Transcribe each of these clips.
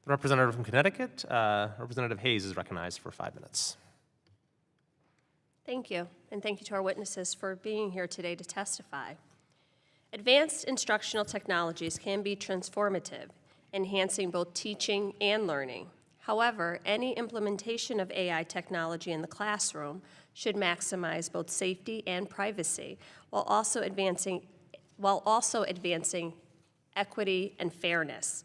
Representative from Connecticut, Representative Hayes is recognized for 5 minutes. Thank you, and thank you to our witnesses for being here today to testify. Advanced instructional technologies can be transformative, enhancing both teaching and learning. However, any implementation of AI technology in the classroom should maximize both safety and privacy, while also advancing equity and fairness.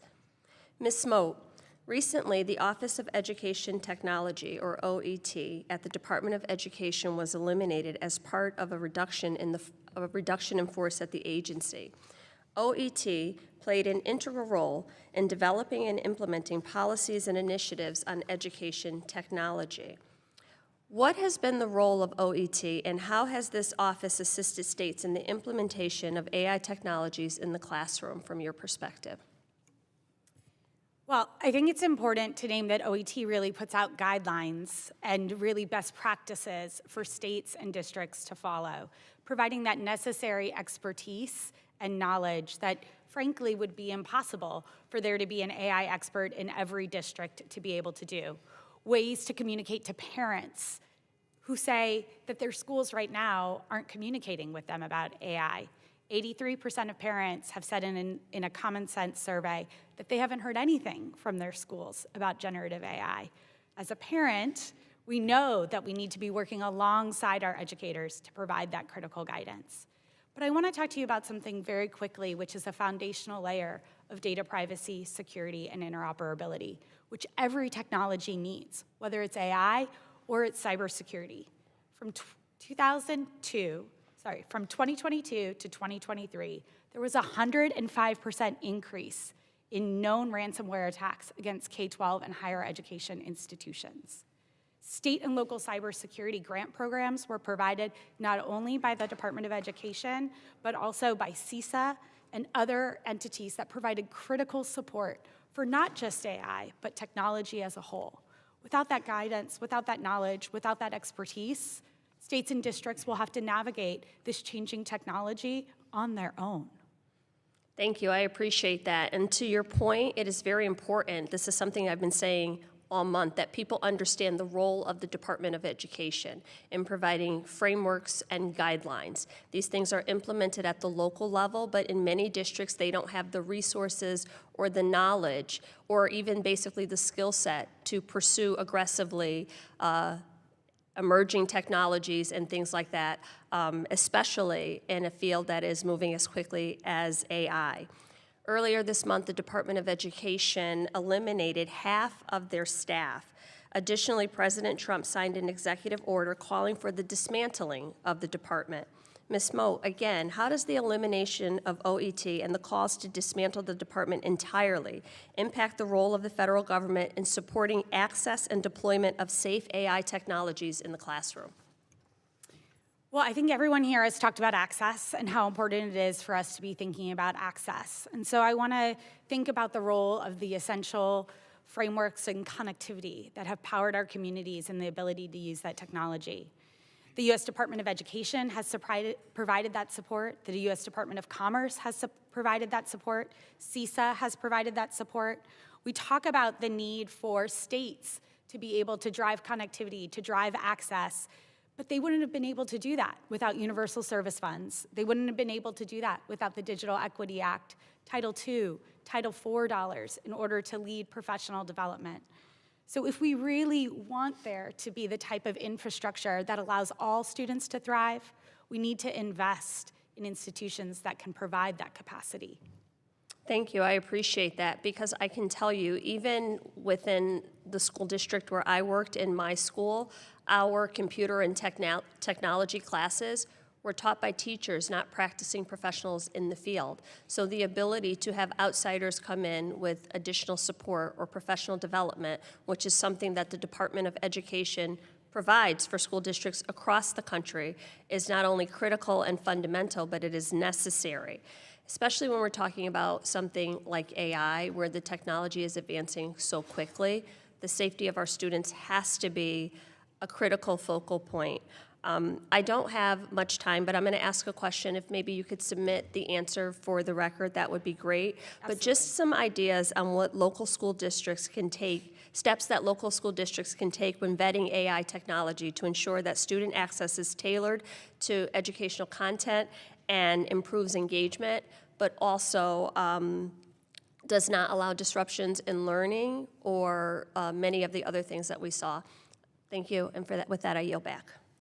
Ms. Smote, recently the Office of Education Technology, or OET, at the Department of Education was eliminated as part of a reduction in force at the agency. OET played an integral role in developing and implementing policies and initiatives on education technology. What has been the role of OET, and how has this office assisted states in the implementation of AI technologies in the classroom from your perspective? Well, I think it's important to name that OET really puts out guidelines and really best practices for states and districts to follow, providing that necessary expertise and knowledge that frankly would be impossible for there to be an AI expert in every district to be able to do. Ways to communicate to parents who say that their schools right now aren't communicating with them about AI. 83% of parents have said in a Common Sense survey that they haven't heard anything from their schools about generative AI. As a parent, we know that we need to be working alongside our educators to provide that critical guidance. But I want to talk to you about something very quickly, which is a foundational layer of data privacy, security, and interoperability, which every technology needs, whether it's AI or it's cybersecurity. From 2022 to 2023, there was a 105% increase in known ransomware attacks against K-12 and higher education institutions. State and local cybersecurity grant programs were provided not only by the Department of Education, but also by CISA and other entities that provided critical support for not just AI, but technology as a whole. Without that guidance, without that knowledge, without that expertise, states and districts will have to navigate this changing technology on their own. Thank you, I appreciate that. And to your point, it is very important, this is something I've been saying all month, that people understand the role of the Department of Education in providing frameworks and guidelines. These things are implemented at the local level, but in many districts they don't have the resources or the knowledge or even basically the skill set to pursue aggressively emerging technologies and things like that, especially in a field that is moving as quickly as AI. Earlier this month, the Department of Education eliminated half of their staff. Additionally, President Trump signed an executive order calling for the dismantling of the department. Ms. Moe, again, how does the elimination of OET and the calls to dismantle the department entirely impact the role of the federal government in supporting access and deployment of safe AI technologies in the classroom? Well, I think everyone here has talked about access and how important it is for us to be thinking about access. And so I want to think about the role of the essential frameworks and connectivity that have powered our communities and the ability to use that technology. The U.S. Department of Education has provided that support. The U.S. Department of Commerce has provided that support. CISA has provided that support. We talk about the need for states to be able to drive connectivity, to drive access, but they wouldn't have been able to do that without universal service funds. They wouldn't have been able to do that without the Digital Equity Act, Title II, Title IV dollars in order to lead professional development. So if we really want there to be the type of infrastructure that allows all students to thrive, we need to invest in institutions that can provide that capacity. Thank you, I appreciate that, because I can tell you, even within the school district where I worked in my school, our computer and technology classes were taught by teachers, not practicing professionals in the field. So the ability to have outsiders come in with additional support or professional development, which is something that the Department of Education provides for school districts across the country, is not only critical and fundamental, but it is necessary. Especially when we're talking about something like AI, where the technology is advancing so quickly, the safety of our students has to be a critical focal point. I don't have much time, but I'm going to ask a question. If maybe you could submit the answer for the record, that would be great. But just some ideas on what local school districts can take, steps that local school districts can take when vetting AI technology to ensure that student access is tailored to educational content and improves engagement, but also does not allow disruptions in learning or many of the other things that we saw. Thank you, and with that, I yield back.